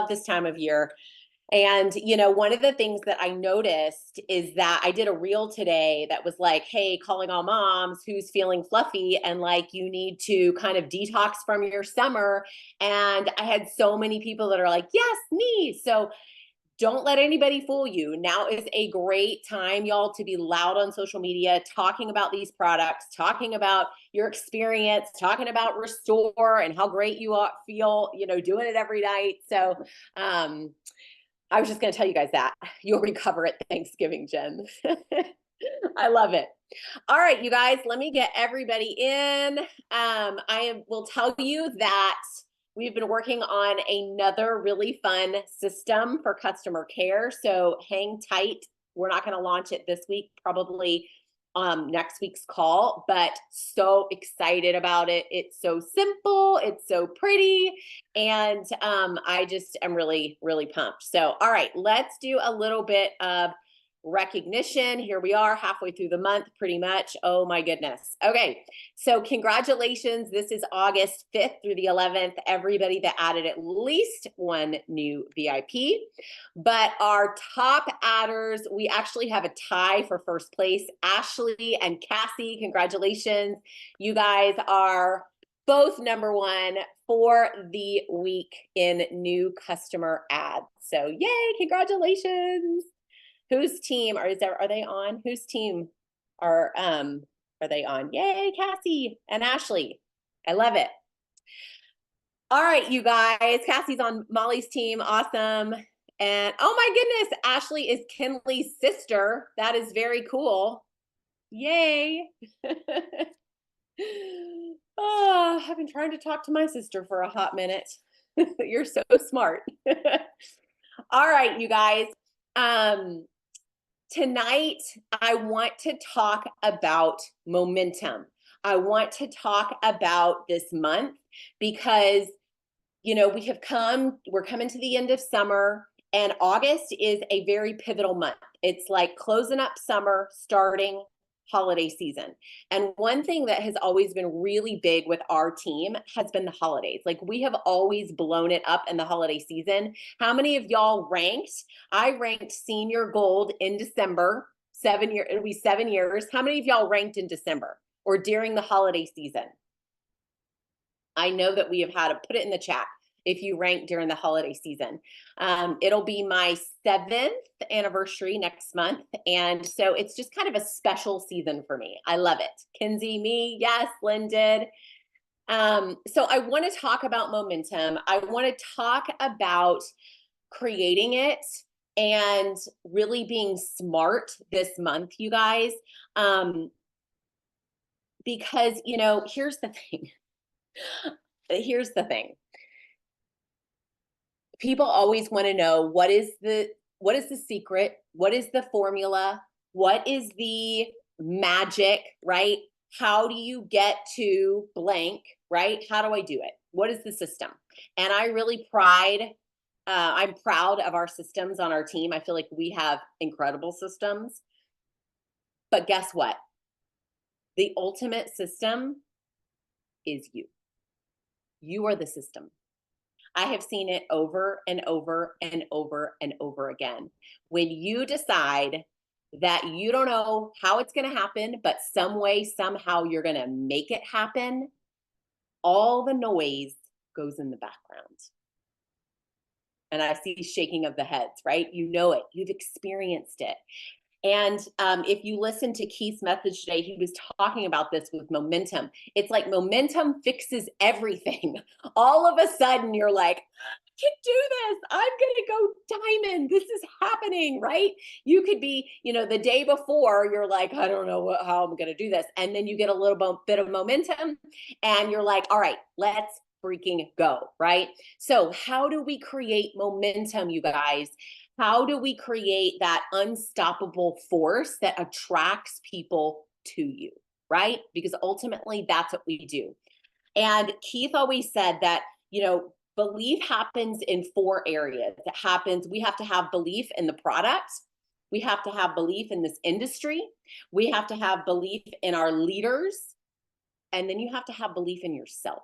love this time of year. And, one of the things that I noticed is that I did a reel today that was like, hey, calling all moms who's feeling fluffy and like you need to kind of detox from your summer. And I had so many people that are like, yes, me. So don't let anybody fool you. Now is a great time, y'all, to be loud on social media, talking about these products, talking about your experience, talking about Restore and how great you feel, doing it every night. So, I was just going to tell you guys that you'll recover at Thanksgiving, Jen. I love it. All right, you guys, let me get everybody in. Will tell you that we've been working on another really fun system for customer care. So hang tight. We're not going to launch it this week, probably next week's call, but so excited about it. It's so simple, it's so pretty, and I just am really, really pumped. So, all right, let's do a little bit of recognition. Here we are halfway through the month, pretty much. Oh my goodness. Okay, so congratulations. This is August 5th through the 11th. Everybody that added at least one new VIP. But our top adders, we actually have a tie for first place. Ashley and Cassie, congratulations. You guys are both number one for the week in new customer ads. So yay, congratulations. Whose team are they on? Whose team are they on? Yay, Cassie and Ashley. I love it. All right, you guys. Cassie's on Molly's team. Awesome. And oh my goodness, Ashley is Kinley's sister. That is very cool. Yay. Oh, I've been trying to talk to my sister for a hot minute. You're so smart. All right, you guys. Tonight, I want to talk about momentum. I want to talk about this month because, we're coming to the end of summer, and August is a very pivotal month. It's like closing up summer, starting holiday season. And one thing that has always been really big with our team has been the holidays. Like we have always blown it up in the holiday season. How many of y'all ranked? I ranked senior gold in December, 7 years, it'll be 7 years. How many of y'all ranked in December or during the holiday season? I know that we have had to put it in the chat if you rank during the holiday season. It'll be my 7th anniversary next month. And so it's just kind of a special season for me. I love it. Kinsey, me, yes, Lynn did. So I want to talk about momentum. I want to talk about creating it and really being smart this month, you guys. Because, here's the thing. Here's the thing. People always want to know what is the secret? What is the formula? What is the magic, right? How do you get to blank, right? How do I do it? What is the system? And I really I'm proud of our systems on our team. I feel like we have incredible systems. But guess what? The ultimate system is you. You are the system. I have seen it over and over and over and over again. When you decide that you don't know how it's going to happen, but some way, somehow you're going to make it happen, all the noise goes in the background. And I see shaking of the heads, right? You know it. You've experienced it. And if you listen to Keith's message today, he was talking about this with momentum. It's like momentum fixes everything. All of a sudden, you're like, I can do this. I'm going to go diamond. This is happening, right? You could be, the day before, you're like, I don't know how I'm going to do this. And then you get a little bit of momentum and you're like, all right, let's freaking go, right? So how do we create momentum, you guys? How do we create that unstoppable force that attracts people to you, right? Because ultimately that's what we do. And Keith always said that, belief happens in 4 areas. We have to have belief in the product. We have to have belief in this industry. We have to have belief in our leaders. And then you have to have belief in yourself.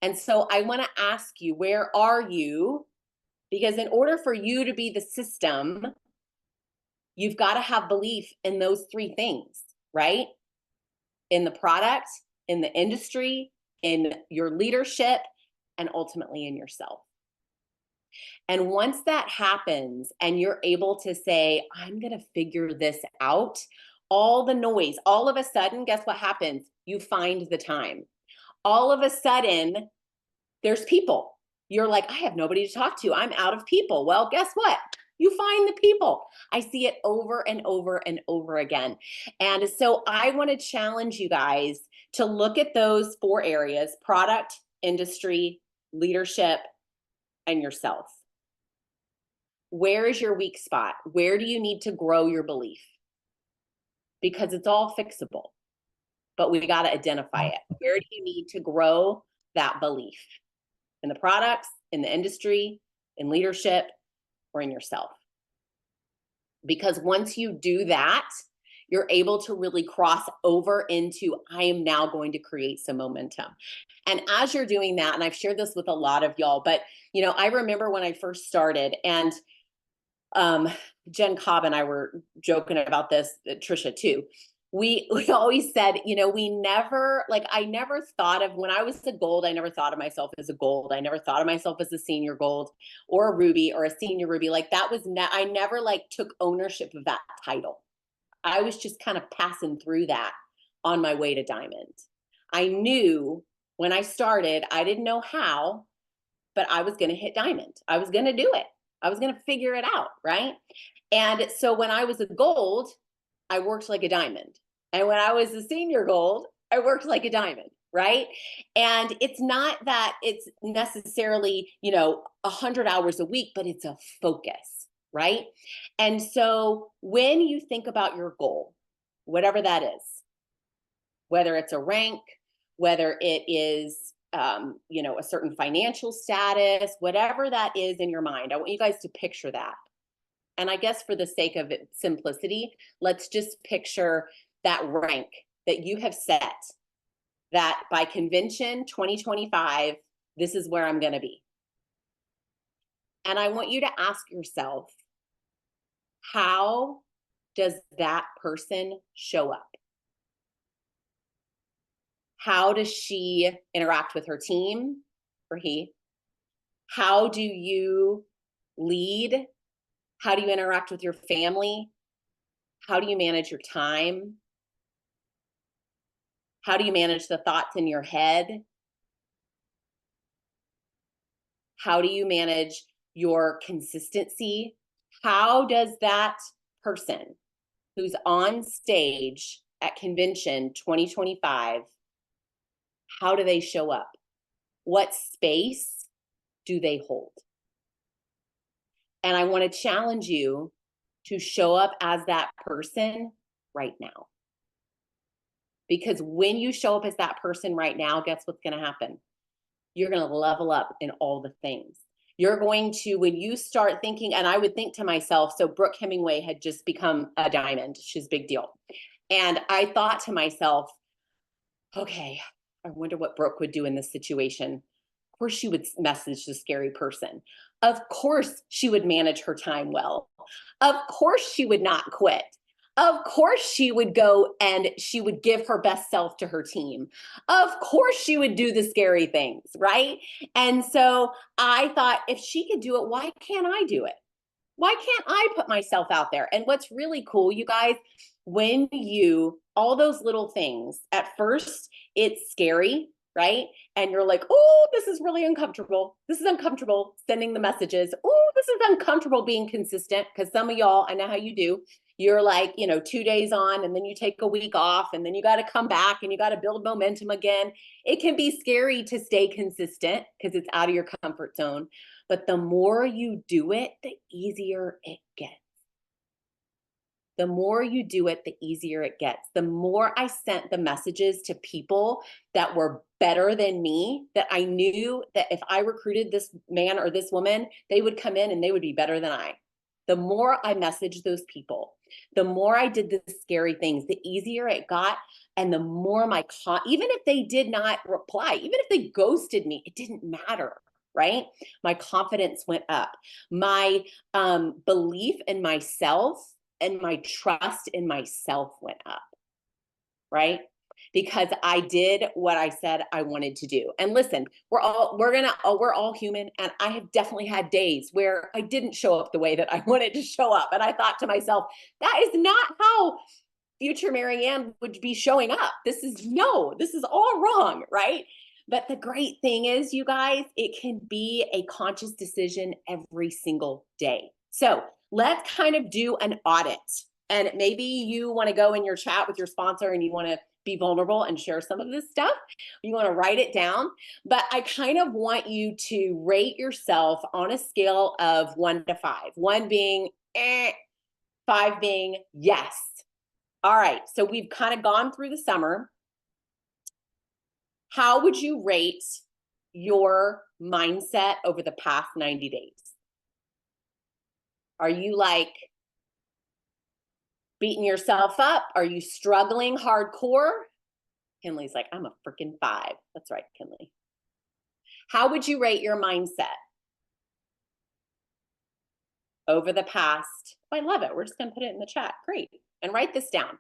And so I want to ask you, where are you? Because in order for you to be the system, you've got to have belief in those three things, right? In the product, in the industry, in your leadership, and ultimately in yourself. And once that happens and you're able to say, I'm going to figure this out, all the noise, all of a sudden, guess what happens? You find the time. All of a sudden, there's people. You're like, I have nobody to talk to. I'm out of people. Well, guess what? You find the people. I see it over and over and over again. And so I want to challenge you guys to look at those four areas: product, industry, leadership, and yourself. Where is your weak spot? Where do you need to grow your belief? Because it's all fixable, but we got to identify it. Where do you need to grow that belief? In the products, in the industry, in leadership, or in yourself? Because once you do that, you're able to really cross over into, I am now going to create some momentum. And as you're doing that, and I've shared this with a lot of y'all, but I remember when I first started, and Jen Cobb and I were joking about this, Trisha too. We always said, we never, I never thought of, when I was a gold, I never thought of myself as a gold. I never thought of myself as a senior gold or a ruby or a senior ruby. That was, I never took ownership of that title. I was just kind of passing through that on my way to diamond. I knew when I started, I didn't know how, but I was going to hit diamond. I was going to do it. I was going to figure it out, right? And so when I was a gold, I worked like a diamond. And when I was a senior gold, I worked like a diamond, right? And it's not that it's necessarily, 100 hours a week, but it's a focus, right? And so when you think about your goal, whatever that is, whether it's a rank, whether it is a certain financial status, whatever that is in your mind, I want you guys to picture that. And I guess for the sake of simplicity, let's just picture that rank that you have set, that by convention 2025, this is where I'm going to be. And I want you to ask yourself, how does that person show up? How does she interact with her team, or he? How do you lead? How do you interact with your family? How do you manage your time? How do you manage the thoughts in your head? How do you manage your consistency? How does that person who's on stage at convention 2025, how do they show up? What space do they hold? And I want to challenge you to show up as that person right now. Because when you show up as that person right now, guess what's going to happen? You're going to level up in all the things. You're going to, when you start thinking, and I would think to myself, so Brooke Hemingway had just become a diamond. She's a big deal. And I thought to myself, okay, I wonder what Brooke would do in this situation. Of course she would message the scary person. Of course she would manage her time well. Of course she would not quit. Of course she would go and she would give her best self to her team. Of course she would do the scary things, right? And so I thought, if she could do it, why can't I do it? Why can't I put myself out there? And what's really cool, you guys, when you, all those little things, at first it's scary, right? And you're like, oh, this is really uncomfortable. This is uncomfortable sending the messages. Oh, this is uncomfortable being consistent. Because some of y'all, I know how you do. You're like, 2 days on, and then you take a week off, and then you got to come back and you got to build momentum again. It can be scary to stay consistent because it's out of your comfort zone. But the more you do it, the easier it gets. The more you do it, the easier it gets. The more I sent the messages to people that were better than me, that I knew that if I recruited this man or this woman, they would come in and they would be better than I. The more I messaged those people, the more I did the scary things, the easier it got. And the more even if they did not reply, even if they ghosted me, it didn't matter, right? My confidence went up. My belief in myself and my trust in myself went up, right? Because I did what I said I wanted to do. And listen, we're all human, and I have definitely had days where I didn't show up the way that I wanted to show up. And I thought to myself, that is not how future Marianne would be showing up. This is all wrong, right? But the great thing is, you guys, it can be a conscious decision every single day. So let's kind of do an audit. And maybe you want to go in your chat with your sponsor and you want to be vulnerable and share some of this stuff. You want to write it down. But I kind of want you to rate yourself on a scale of 1 to 5. 1 being 5 being yes. All right, so we've kind of gone through the summer. How would you rate your mindset over the past 90 days? Are you like beating yourself up? Are you struggling hardcore? Kinley's like, I'm a freaking 5. That's right, Kinley. How would you rate your mindset over the past? Oh, I love it. We're just going to put it in the chat. Great. And write this down.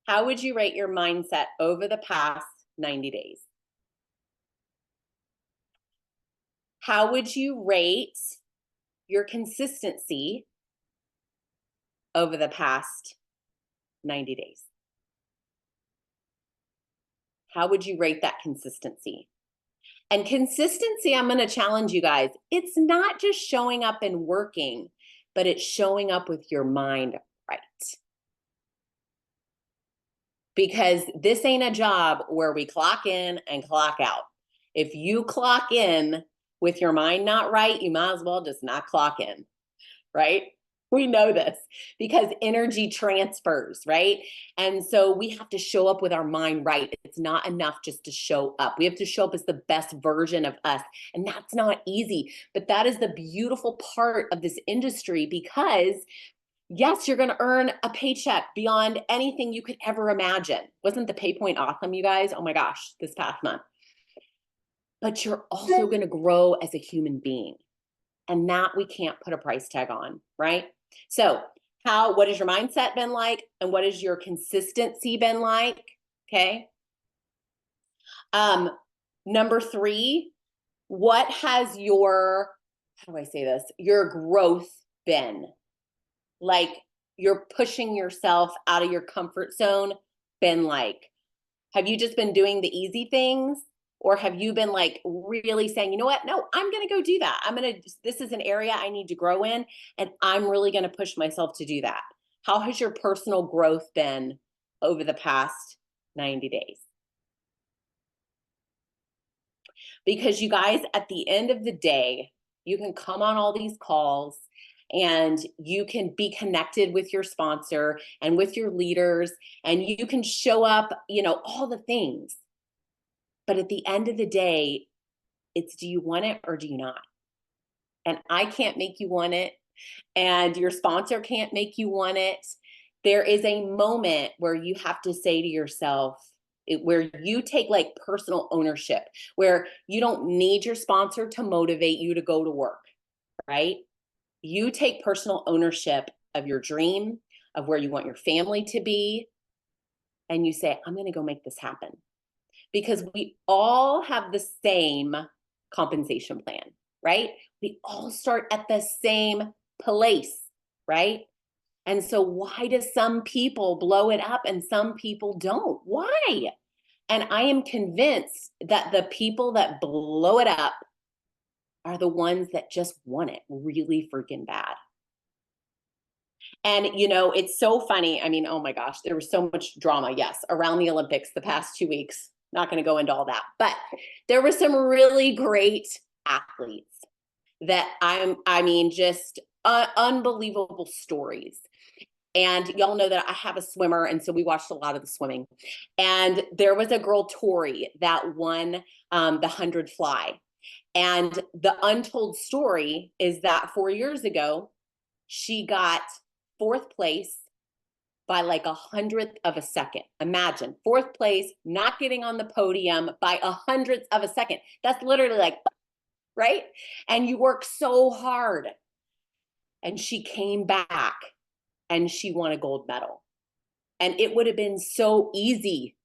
How would you rate your mindset over the past 90 days? How would you rate your consistency over the past 90 days? How would you rate that consistency? And consistency, I'm going to challenge you guys. It's not just showing up and working, but it's showing up with your mind right. Because this ain't a job where we clock in and clock out. If you clock in with your mind not right, you might as well just not clock in, right? We know this because energy transfers, right? And so we have to show up with our mind right. It's not enough just to show up. We have to show up as the best version of us. And that's not easy. But that is the beautiful part of this industry, because yes, you're going to earn a paycheck beyond anything you could ever imagine. Wasn't the pay point awesome, you guys? Oh my gosh, this past month. But you're also going to grow as a human being. And that we can't put a price tag on, right? So what has your mindset been like? And what has your consistency been like? Okay. Number 3, what has your, how do I say this? Your growth been? Like, you're pushing yourself out of your comfort zone been like? Have you just been doing the easy things? Or have you been like really saying, you know what? No, I'm going to go do that. This is an area I need to grow in, and I'm really going to push myself to do that. How has your personal growth been over the past 90 days? Because you guys, at the end of the day, you can come on all these calls and you can be connected with your sponsor and with your leaders, and you can show up, all the things. But at the end of the day, it's, do you want it or do you not? And I can't make you want it, and your sponsor can't make you want it. There is a moment where you have to say to yourself, where you take like personal ownership, where you don't need your sponsor to motivate you to go to work, right? You take personal ownership of your dream, of where you want your family to be, and you say, I'm going to go make this happen. Because we all have the same compensation plan, right? We all start at the same place, right? And so why do some people blow it up and some people don't? Why? And I am convinced that the people that blow it up are the ones that just want it really freaking bad. And, it's so funny. I mean, oh my gosh, there was so much drama, yes, around the Olympics the past 2 weeks. Not going to go into all that, but there were some really great athletes that just unbelievable stories. And y'all know that I have a swimmer, and so we watched a lot of the swimming. And there was a girl, Tori, that won the 100 fly. And the untold story is that 4 years ago, she got 4th place by like 100th of a second. Imagine fourth place, not getting on the podium by 100th of a second. That's literally like, right? And you work so hard. And she came back and she won a gold medal. And it would have been so easy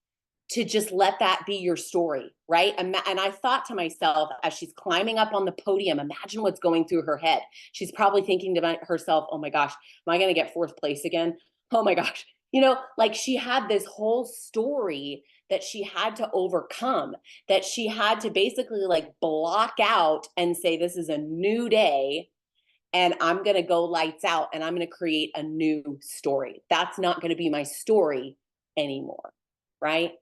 to just let that be your story, right? And I thought to myself, as she's climbing up on the podium, imagine what's going through her head. She's probably thinking to herself, oh my gosh, am I going to get fourth place again? Oh my gosh. You know, like she had this whole story that she had to overcome, that she had to basically like block out and say, this is a new day and I'm going to go lights out and I'm going to create a new story. That's not going to be my story anymore, right?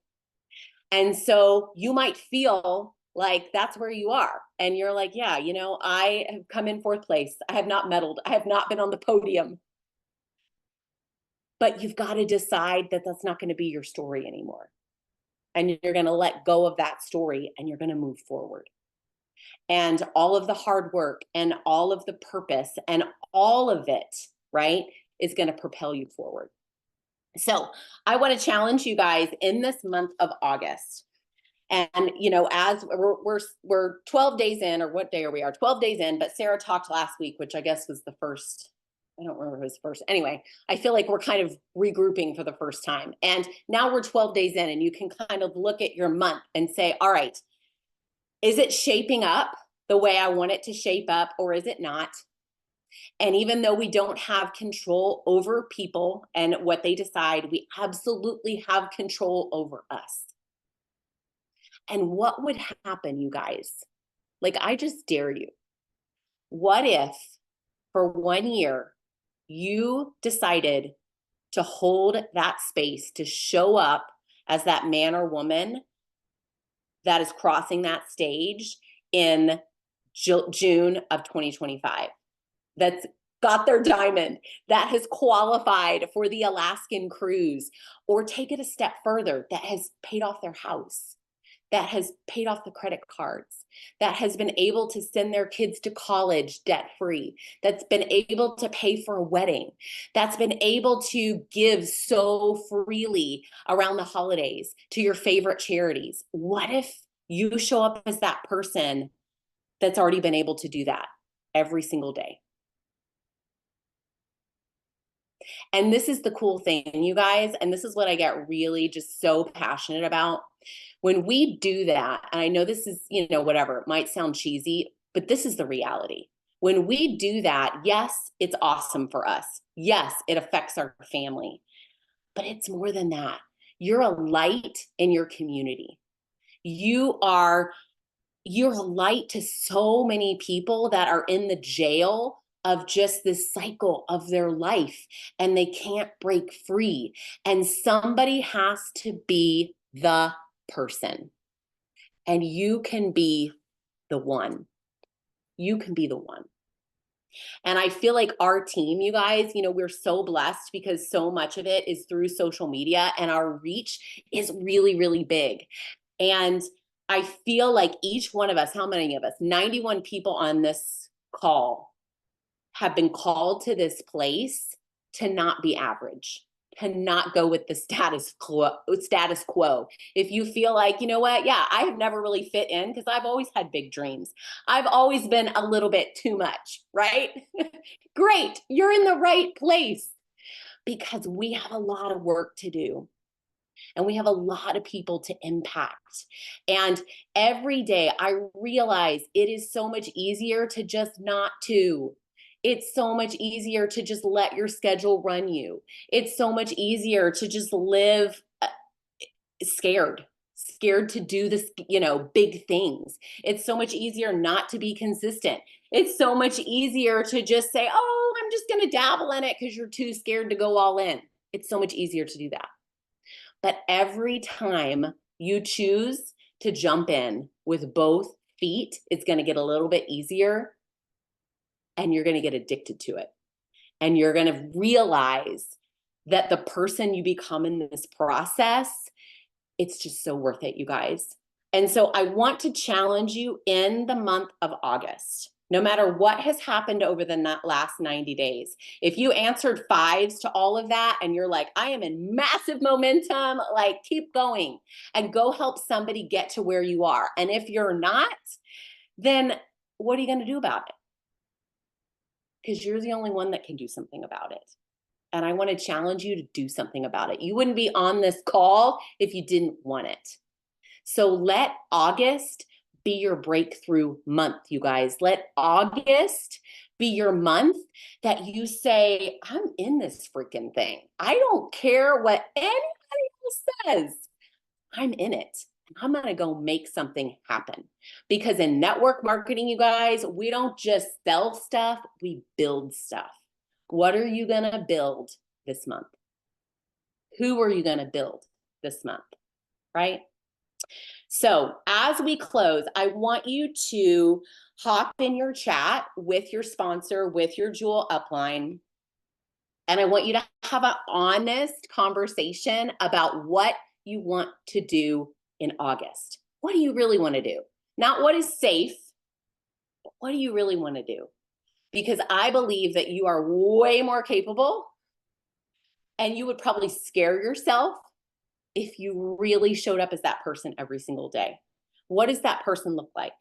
And so you might feel like that's where you are. And you're like, yeah, you know, I have come in fourth place. I have not medaled. I have not been on the podium. But you've got to decide that that's not going to be your story anymore. And you're going to let go of that story and you're going to move forward. And all of the hard work and all of the purpose and all of it, right, is going to propel you forward. So I want to challenge you guys in this month of August. And, you know, as we're 12 days in, or what day are we? 12 days in, but Sarah talked last week, which I guess was the first. I don't remember if it was first. Anyway, I feel like we're kind of regrouping for the first time. And now we're 12 days in, and you can kind of look at your month and say, all right, is it shaping up the way I want it to shape up, or is it not? And even though we don't have control over people and what they decide, we absolutely have control over us. And what would happen, you guys? Like, I just dare you. What if for 1 year you decided to hold that space, to show up as that man or woman that is crossing that stage in June of 2025? That's got their diamond, that has qualified for the Alaskan cruise, or take it a step further, that has paid off their house, that has paid off the credit cards, that has been able to send their kids to college debt-free, that's been able to pay for a wedding, that's been able to give so freely around the holidays to your favorite charities. What if you show up as that person that's already been able to do that every single day? And this is the cool thing, you guys, and this is what I get really just so passionate about. When we do that, and I know this is, you know, whatever, it might sound cheesy, but this is the reality. When we do that, yes, it's awesome for us. Yes, it affects our family, but it's more than that. You're a light in your community. You're a light to so many people that are in the jail of just this cycle of their life and they can't break free. And somebody has to be the person. And you can be the one. You can be the one. And I feel like our team, you guys, you know, we're so blessed because so much of it is through social media and our reach is really, really big. And I feel like each one of us, how many of us? 91 people on this call have been called to this place to not be average, to not go with the status quo. If you feel like, you know what, yeah, I have never really fit in because I've always had big dreams. I've always been a little bit too much, right? Great, you're in the right place because we have a lot of work to do. And we have a lot of people to impact. And every day I realize it is so much easier to just not to. It's so much easier to just let your schedule run you. It's so much easier to just live scared to do this, you know, big things. It's so much easier not to be consistent. It's so much easier to just say, oh, I'm just going to dabble in it because you're too scared to go all in. It's so much easier to do that. But every time you choose to jump in with both feet, it's going to get a little bit easier and you're going to get addicted to it. And you're going to realize that the person you become in this process, it's just so worth it, you guys. And so I want to challenge you in the month of August. No matter what has happened over the last 90 days. If you answered fives to all of that and you're like, I am in massive momentum, like keep going and go help somebody get to where you are. And if you're not, then what are you going to do about it? Because you're the only one that can do something about it. And I want to challenge you to do something about it. You wouldn't be on this call if you didn't want it. So let August be your breakthrough month, you guys. Let August be your month that you say, I'm in this freaking thing. I don't care what anybody else says. I'm in it. I'm going to go make something happen. Because in network marketing, you guys, we don't just sell stuff, we build stuff. What are you going to build this month? Who are you going to build this month? Right? So as we close, I want you to hop in your chat with your sponsor, with your Jewel upline. And I want you to have an honest conversation about what you want to do in August. What do you really want to do? Not what is safe, but what do you really want to do? Because I believe that you are way more capable and you would probably scare yourself if you really showed up as that person every single day. What does that person look like?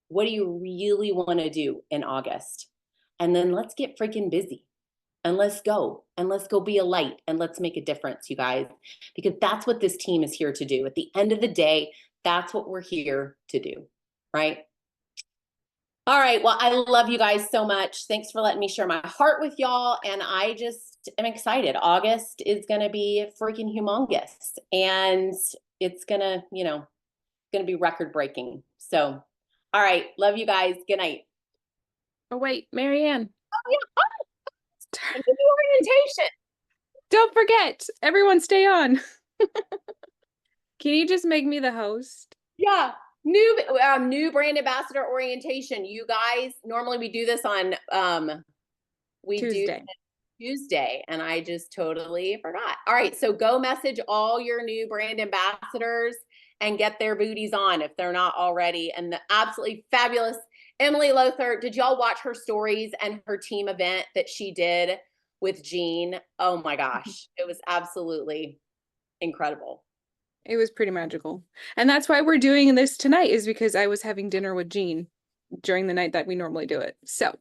What do you really want to do in August? And then let's get freaking busy and let's go be a light and let's make a difference, you guys, because that's what this team is here to do. At the end of the day, that's what we're here to do, right? All right. Well, I love you guys so much. Thanks for letting me share my heart with y'all. And I just am excited. August is going to be freaking humongous and it's going to, going to be record breaking. So, all right. Love you guys. Good night. Oh, wait, Marianne. Oh, yeah. And the new orientation. Don't forget, everyone stay on. Can you just make me the host? Yeah. New brand ambassador orientation. You guys, normally we do this on Tuesday, and I just totally forgot. All right, so go message all your new brand ambassadors and get their booties on if they're not already. And the absolutely fabulous Emily Lothert, did y'all watch her stories and her team event that she did with Jean? Oh my gosh, it was absolutely incredible. It was pretty magical. And that's why we're doing this tonight, is because I was having dinner with Jean during the night that we normally do it. So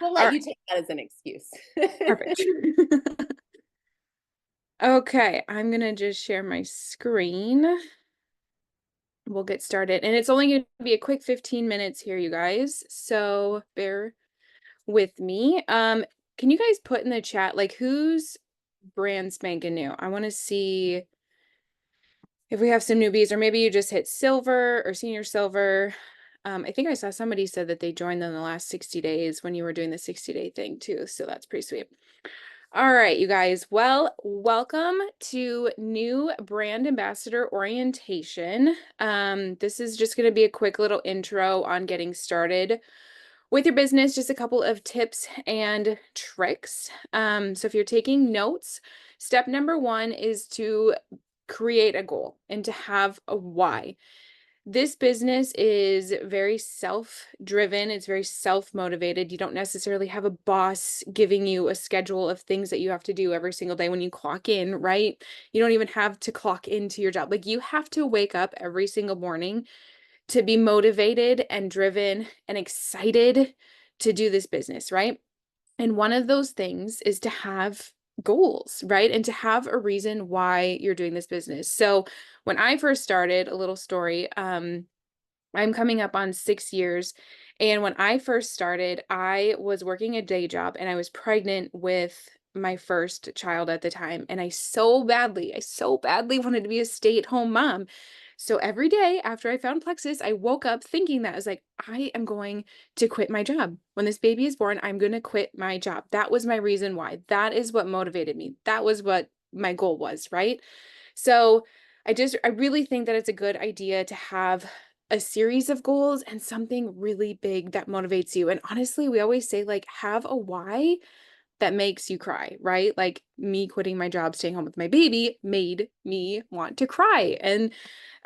we'll let you take that as an excuse. Perfect. Okay, I'm gonna just share my screen. We'll get started. And it's only going to be a quick 15 minutes here, you guys. So bear with me. Can you guys put in the chat, like, who's brand spanking new? I want to see if we have some newbies, or maybe you just hit silver or senior silver. I think I saw somebody said that they joined in the last 60 days when you were doing the 60-day thing too. So that's pretty sweet. All right, you guys. Well, welcome to new brand ambassador orientation. This is just going to be a quick little intro on getting started with your business, just a couple of tips and tricks. So if you're taking notes, step number 1 is to create a goal and to have a why. This business is very self-driven. It's very self-motivated. You don't necessarily have a boss giving you a schedule of things that you have to do every single day when you clock in, right? You don't even have to clock into your job. Like, you have to wake up every single morning to be motivated and driven and excited to do this business, right? And one of those things is to have goals, right? And to have a reason why you're doing this business. So when I first started, a little story, I'm coming up on 6 years. And when I first started, I was working a day job and I was pregnant with my first child at the time. And I so badly wanted to be a stay-at-home mom. So every day after I found Plexus, I woke up thinking that I was like, I am going to quit my job. When this baby is born, I'm going to quit my job. That was my reason why. That is what motivated me. That was what my goal was, right? So I really think that it's a good idea to have a series of goals and something really big that motivates you. And honestly, we always say, like, have a why that makes you cry, right? Like me quitting my job, staying home with my baby made me want to cry. And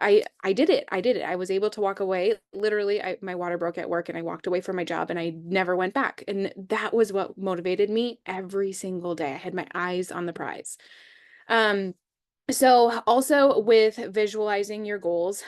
I did it. I did it. I was able to walk away. Literally, my water broke at work and I walked away from my job and I never went back. And that was what motivated me every single day. I had my eyes on the prize. Um, so also with visualizing your goals,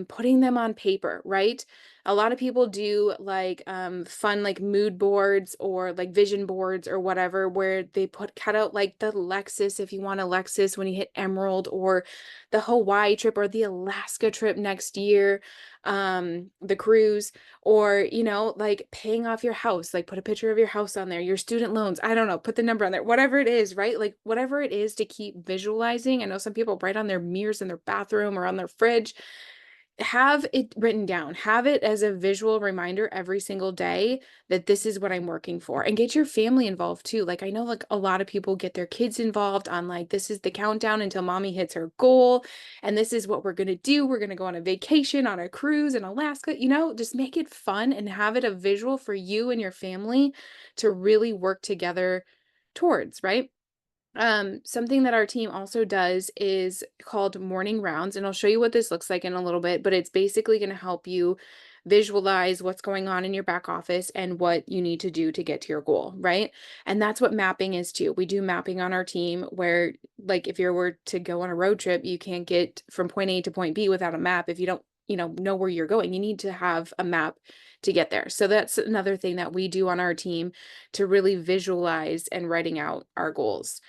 putting them on paper, right? A lot of people do like fun like mood boards or like vision boards or whatever, where they cut out like the Lexus if you want a Lexus when you hit Emerald, or the Hawaii trip or the Alaska trip next year, the cruise, or like paying off your house, like put a picture of your house on there, your student loans, I don't know, put the number on there, whatever it is, right? Like whatever it is to keep visualizing. I know some people write on their mirrors in their bathroom or on their fridge. Have it written down, have it as a visual reminder every single day that this is what I'm working for, and get your family involved too. Like I know like a lot of people get their kids involved on like, this is the countdown until mommy hits her goal. And this is what we're going to do. We're going to go on a vacation, on a cruise in Alaska, just make it fun and have it a visual for you and your family to really work together towards, right? Something that our team also does is called morning rounds, and I'll show you what this looks like in a little bit, but it's basically going to help you visualize what's going on in your back office and what you need to do to get to your goal, right? And that's what mapping is too. We do mapping on our team where, like, if you were to go on a road trip, you can't get from point A to point B without a map. If you don't, know where you're going, you need to have a map to get there. So that's another thing that we do on our team to really visualize and writing out our goals.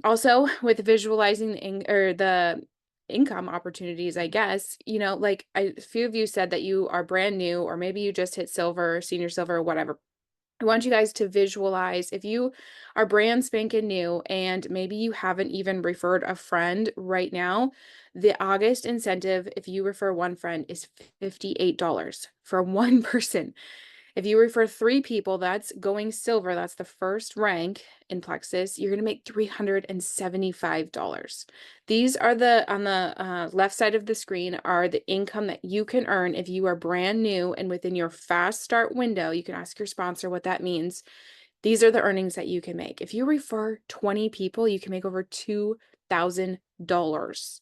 Also with visualizing the income opportunities, I guess, like a few of you said that you are brand new, or maybe you just hit silver, senior silver, or whatever. I want you guys to visualize if you are brand spanking new and maybe you haven't even referred a friend right now, the August incentive, if you refer one friend, is $58 for one person. If you refer 3 people, that's going silver. That's the first rank in Plexus. You're going to make $375. These are on the left side of the screen are the income that you can earn if you are brand new and within your fast start window. You can ask your sponsor what that means. These are the earnings that you can make. If you refer 20 people, you can make over $2,000.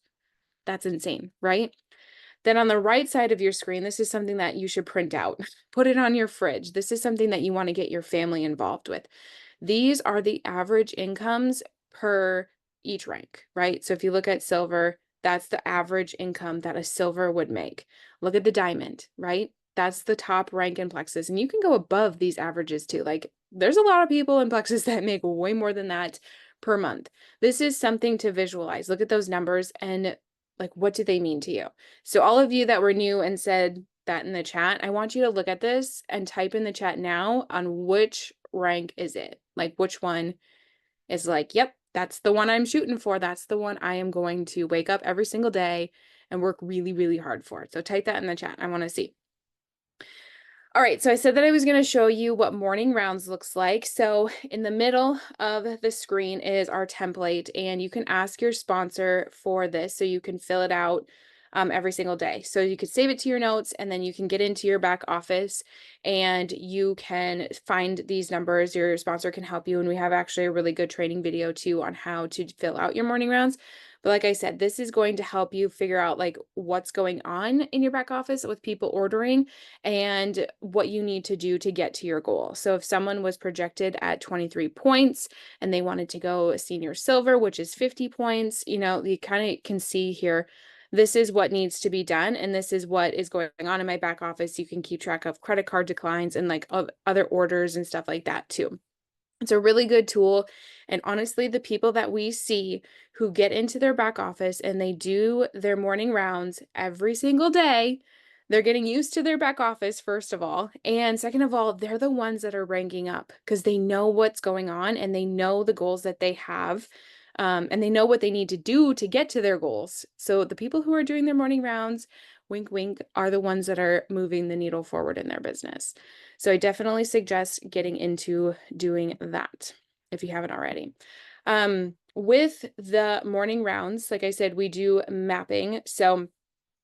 That's insane, right? Then on the right side of your screen, this is something that you should print out. Put it on your fridge. This is something that you want to get your family involved with. These are the average incomes per each rank, right? So if you look at silver, that's the average income that a silver would make. Look at the diamond, right? That's the top rank in Plexus. And you can go above these averages too. Like there's a lot of people in Plexus that make way more than that per month. This is something to visualize. Look at those numbers and like, what do they mean to you? So all of you that were new and said that in the chat, I want you to look at this and type in the chat now on which rank is it? Like which one is like, yep, that's the one I'm shooting for. That's the one I am going to wake up every single day and work really, really hard for. So type that in the chat. I want to see. All right, so I said that I was going to show you what morning rounds looks like. So in the middle of the screen is our template, and you can ask your sponsor for this so you can fill it out every single day. So you could save it to your notes, and then you can get into your back office and you can find these numbers. Your sponsor can help you, and we have actually a really good training video too on how to fill out your morning rounds. But like I said, this is going to help you figure out like what's going on in your back office with people ordering and what you need to do to get to your goal. So if someone was projected at 23 points and they wanted to go senior silver, which is 50 points, you kind of can see here, this is what needs to be done. And this is what is going on in my back office. You can keep track of credit card declines and like other orders and stuff like that too. It's a really good tool. And honestly, the people that we see who get into their back office and they do their morning rounds every single day, they're getting used to their back office, first of all. And second of all, they're the ones that are ranking up because they know what's going on and they know the goals that they have. And they know what they need to do to get to their goals. So the people who are doing their morning rounds, wink, wink, are the ones that are moving the needle forward in their business. So I definitely suggest getting into doing that if you haven't already. With the morning rounds, like I said, we do mapping. So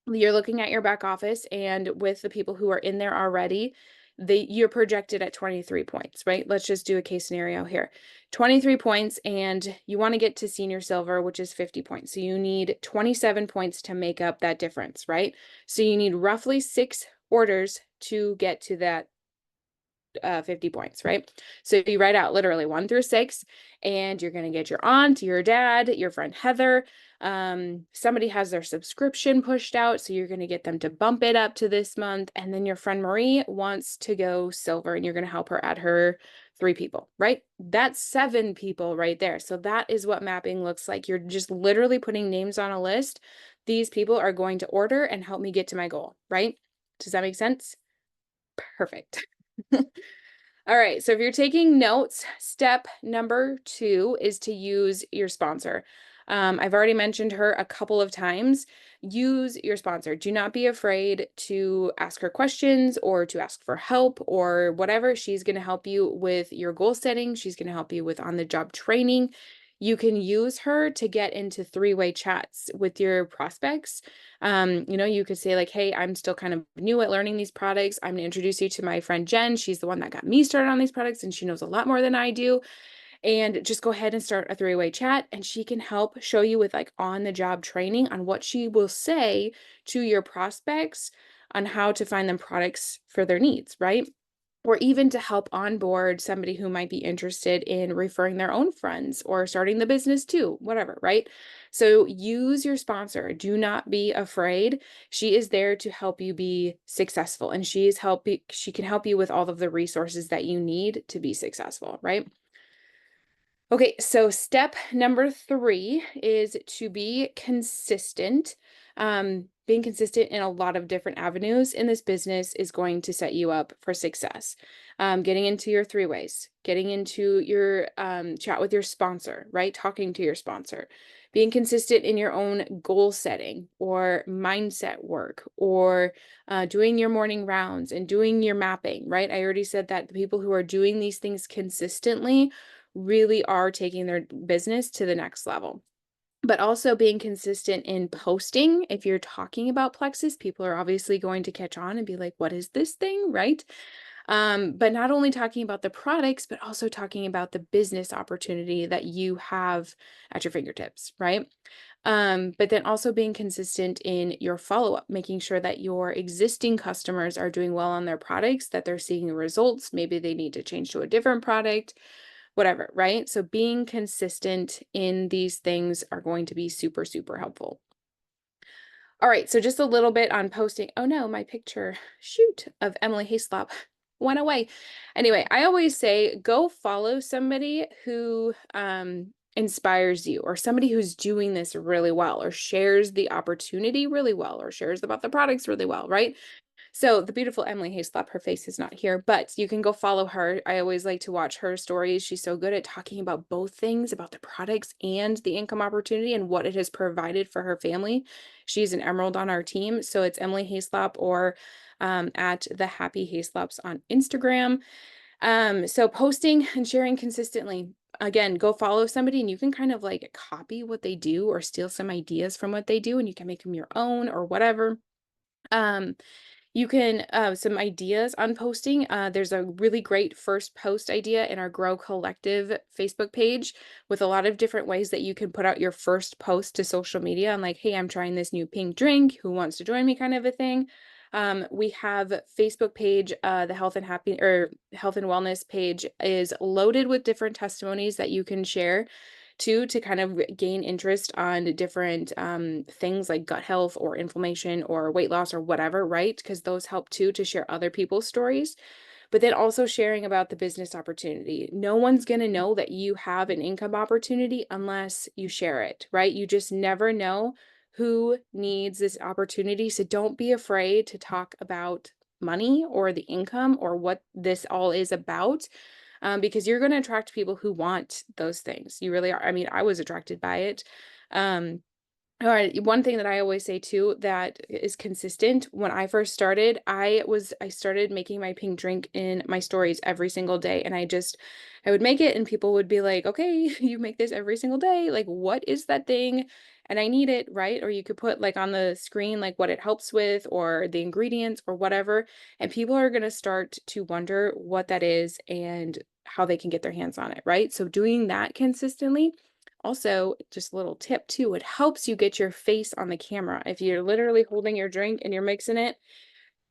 you're looking at your back office, and with the people who are in there already, you're projected at 23 points, right? Let's just do a case scenario here. 23 points, and you want to get to senior silver, which is 50 points. So you need 27 points to make up that difference, right? So you need roughly 6 orders to get to that 50 points, right? So you write out literally 1 through 6, and you're going to get your aunt, your dad, your friend Heather. Somebody has their subscription pushed out, so you're going to get them to bump it up to this month. And then your friend Marie wants to go silver, and you're going to help her add her 3 people, right? That's 7 people right there. So that is what mapping looks like. You're just literally putting names on a list. These people are going to order and help me get to my goal, right? Does that make sense? Perfect. All right, so if you're taking notes, step number 2 is to use your sponsor. I've already mentioned her a couple of times. Use your sponsor. Do not be afraid to ask her questions or to ask for help or whatever. She's going to help you with your goal setting. She's going to help you with on-the-job training. You can use her to get into 3-way chats with your prospects. You could say like, hey, I'm still kind of new at learning these products. I'm gonna introduce you to my friend Jen. She's the one that got me started on these products, and she knows a lot more than I do. And just go ahead and start a 3-way chat, and she can help show you with like on the job training on what she will say to your prospects on how to find them products for their needs, right? Or even to help onboard somebody who might be interested in referring their own friends or starting the business too, whatever, right? So use your sponsor. Do not be afraid. She is there to help you be successful, and she can help you with all of the resources that you need to be successful, right? Okay, so step number 3 is to be consistent. Being consistent in a lot of different avenues in this business is going to set you up for success. Getting into your 3-ways, getting into your chat with your sponsor, right? Talking to your sponsor, being consistent in your own goal setting or mindset work, or doing your morning rounds and doing your mapping, right? I already said that the people who are doing these things consistently really are taking their business to the next level. But also being consistent in posting. If you're talking about Plexus, people are obviously going to catch on and be like, what is this thing, right? But not only talking about the products, but also talking about the business opportunity that you have at your fingertips, right? But then also being consistent in your follow-up, making sure that your existing customers are doing well on their products, that they're seeing the results. Maybe they need to change to a different product, whatever, right? So being consistent in these things are going to be super, super helpful. All right, so just a little bit on posting. Oh no, my picture, shoot, of Emily Hayslop went away. Anyway, I always say go follow somebody who inspires you, or somebody who's doing this really well, or shares the opportunity really well, or shares about the products really well, right? So the beautiful Emily Hayslop, her face is not here, but you can go follow her. I always like to watch her stories. She's so good at talking about both things, about the products and the income opportunity and what it has provided for her family. She's an emerald on our team. So it's Emily Hayslop, or at the Happy Hayslops on Instagram. So posting and sharing consistently. Again, go follow somebody and you can kind of like copy what they do or steal some ideas from what they do, and you can make them your own or whatever. You can, some ideas on posting. There's a really great first post idea in our Grow Collective Facebook page with a lot of different ways that you can put out your first post to social media, and like, hey, I'm trying this new pink drink. Who wants to join me, kind of a thing. We have Facebook page, the health and wellness page is loaded with different testimonies that you can share to kind of gain interest on different things like gut health or inflammation or weight loss or whatever, right? Because those help too to share other people's stories. But then also sharing about the business opportunity. No one's going to know that you have an income opportunity unless you share it, right? You just never know who needs this opportunity. So don't be afraid to talk about money or the income or what this all is about, because you're going to attract people who want those things. You really are. I mean, I was attracted by it. All right, one thing that I always say too that is consistent, when I first started, I started making my pink drink in my stories every single day, and I would make it and people would be like, "Okay, you make this every single day. Like, what is that thing?" And I need it, right? Or you could put like on the screen like what it helps with or the ingredients or whatever, and people are going to start to wonder what that is and how they can get their hands on it, right? So doing that consistently. Also, just a little tip too, it helps you get your face on the camera. If you're literally holding your drink and you're mixing it,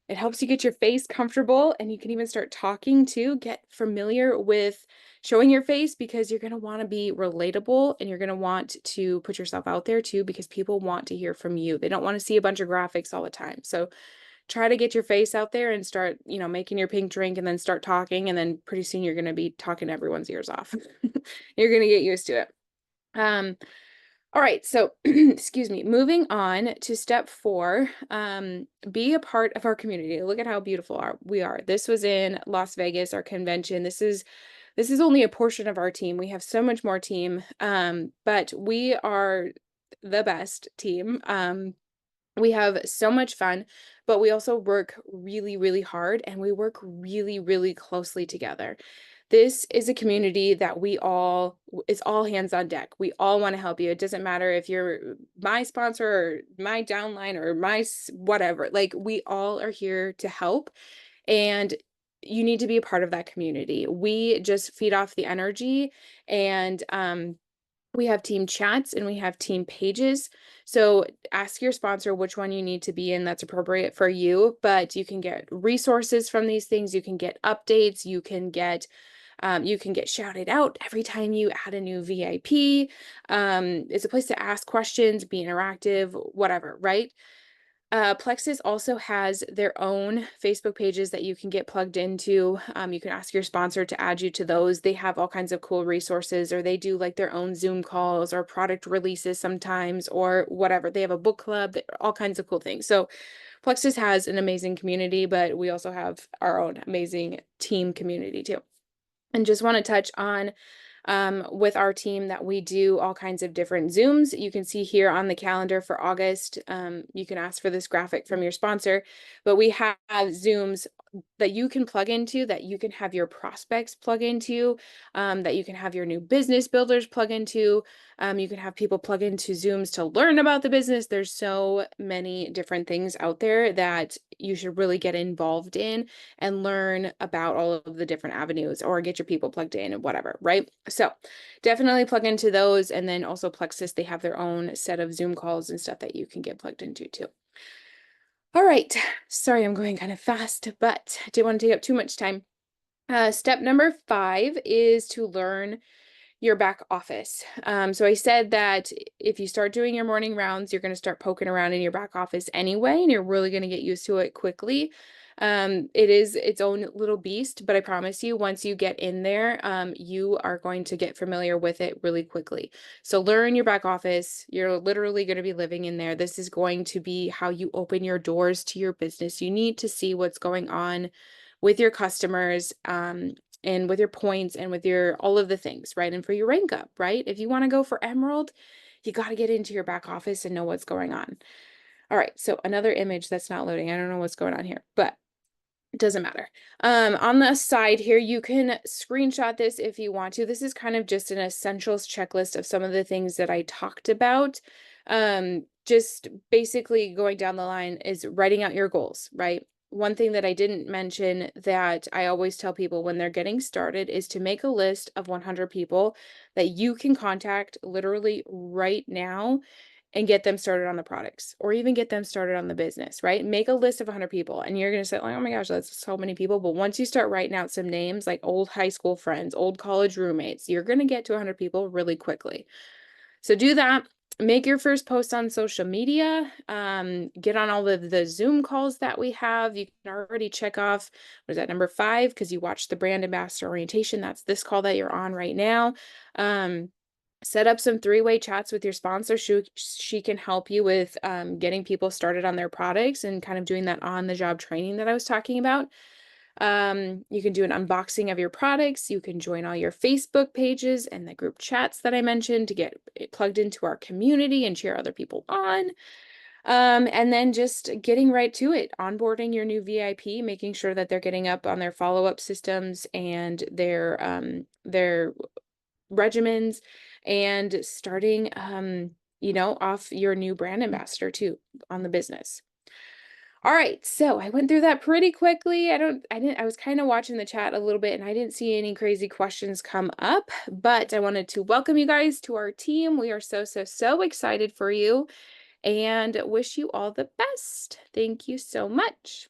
it helps you get your face comfortable, and you can even start talking too. Get familiar with showing your face because you're going to want to be relatable and you're going to want to put yourself out there too because people want to hear from you. They don't want to see a bunch of graphics all the time. So try to get your face out there and start, making your pink drink and then start talking. And then pretty soon you're going to be talking everyone's ears off. You're going to get used to it. Um, all right, so excuse me, moving on to step 4, be a part of our community. Look at how beautiful we are. This was in Las Vegas, our convention. This is only a portion of our team. We have so much more team, but we are the best team. We have so much fun, but we also work really, really hard and we work really, really closely together. This is a community that it's all hands on deck. We all want to help you. It doesn't matter if you're my sponsor or my downline or whatever. Like, we all are here to help, and you need to be a part of that community. We just feed off the energy, and we have team chats and we have team pages. So ask your sponsor which one you need to be in that's appropriate for you, but you can get resources from these things. You can get updates. You can get shouted out every time you add a new VIP. It's a place to ask questions, be interactive, whatever, right? Plexus also has their own Facebook pages that you can get plugged into. You can ask your sponsor to add you to those. They have all kinds of cool resources, or they do like their own Zoom calls or product releases sometimes, or whatever. They have a book club, all kinds of cool things. So Plexus has an amazing community, but we also have our own amazing team community too. And just want to touch on with our team that we do all kinds of different Zooms. You can see here on the calendar for August, you can ask for this graphic from your sponsor, but we have Zooms that you can plug into, that you can have your prospects plug into, that you can have your new business builders plug into. You can have people plug into Zooms to learn about the business. There's so many different things out there that you should really get involved in and learn about all of the different avenues, or get your people plugged in and whatever, right? So definitely plug into those. And then also Plexus, they have their own set of Zoom calls and stuff that you can get plugged into too. All right. Sorry, I'm going kind of fast, but I didn't want to take up too much time. Step number 5 is to learn your back office. So I said that if you start doing your morning rounds, you're going to start poking around in your back office anyway, and you're really going to get used to it quickly. It is its own little beast, but I promise you, once you get in there, you are going to get familiar with it really quickly. So learn your back office. You're literally going to be living in there. This is going to be how you open your doors to your business. You need to see what's going on with your customers, and with your points and with your all of the things, right? And for your rank up, right? If you want to go for Emerald, you got to get into your back office and know what's going on. All right, so another image that's not loading. I don't know what's going on here, but it doesn't matter. On the side here, you can screenshot this if you want to. This is kind of just an essentials checklist of some of the things that I talked about. Just basically going down the line is writing out your goals, right? One thing that I didn't mention that I always tell people when they're getting started is to make a list of 100 people that you can contact literally right now and get them started on the products, or even get them started on the business, right? Make a list of 100 people, and you're going to say, like, oh my gosh, that's so many people. But once you start writing out some names, like old high school friends, old college roommates, you're going to get to 100 people really quickly. So do that. Make your first post on social media. Get on all of the Zoom calls that we have. You can already check off, what is that, number 5, because you watched the brand ambassador orientation. That's this call that you're on right now. Set up some 3-way chats with your sponsor. She can help you with getting people started on their products and kind of doing that on the job training that I was talking about. You can do an unboxing of your products. You can join all your Facebook pages and the group chats that I mentioned to get it plugged into our community and cheer other people on. And then just getting right to it, onboarding your new VIP, making sure that they're getting up on their follow-up systems and their regimens, and starting off your new brand ambassador too on the business. All right, so I went through that pretty quickly. I was kind of watching the chat a little bit and I didn't see any crazy questions come up, but I wanted to welcome you guys to our team. We are so, so, so excited for you and wish you all the best. Thank you so much.